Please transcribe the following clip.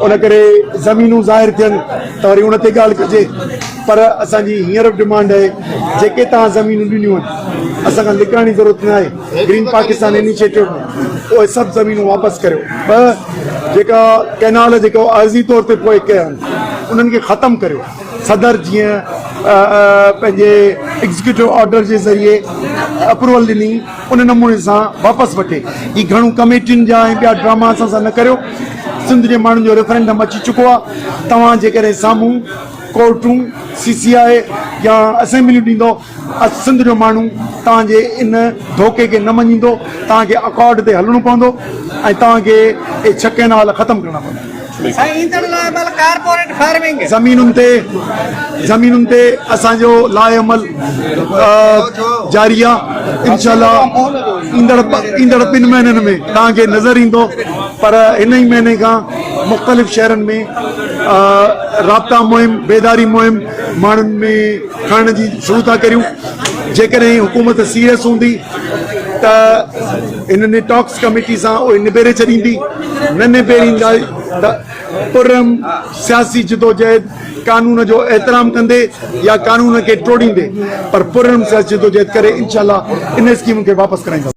उन करे ज़मीनूं ज़ाहिर थियनि त वरी उन ते ॻाल्हि कजे। पर असांजी हींअर बि डिमांड आहे जेके तव्हां ज़मीनूं ॾिनियूं आहिनि असां खां लिकण जी ज़रूरत न आहे। ग्रीन पाकिस्तान इनिशिएटिव उहे सभु ज़मीनूं वापसि करियो। ॿ जेका कैनाल जेको अर्ज़ी तौर ते पोइ कया आहिनि उन्हनि खे ख़तमु करियो। सदर जीअं पंहिंजे एग्ज़ीक्यूटिव ऑर्डर जे ज़रिए अप्रूवल ॾिनी उन नमूने सां वापसि वठे। ही घणो कमेटियुनि जा ऐं ॿिया ड्रामा असां सां न करियो। सिंध जे माण्हुनि जो रेफरेंडम अची चुको आहे। तव्हां जेकॾहिं साम्हूं कोर्टूं CCI या असेंबलियूं ॾींदो सिंध जो माण्हू तव्हांजे इन धोखे खे न मञींदो। तव्हांखे अकॉर्ड ते हलणो पवंदो ऐं तव्हांखे इहे 6 कैनाल ख़तमु करणा पवंदा। ज़मीनुनि ते असांजो लाइ अमल जारी आहे। इंशाल्लाह ईंदड़ 2 महीननि में तव्हांखे नज़र ईंदो। पर हिन ई महीने खां मुख़्तलिफ़ शहरनि में राब्ता मुहिम बेदारी मुहिम माण्हुनि में खणण जी शुरू था करियूं। जेकॾहिं हुकूमत सीरियस हूंदी त हिननि टॉक्स कमेटी सां उहे निबेरे छॾींदी। न निबेरींदा त पुरम सियासी जिदोजहद कानून जो एहतराम कंदे या कानून खे टोड़ींदे पर पुरम सियासी जिदोजहद करे इंशाल्लाह इन स्कीम खे वापसि कराईंदा।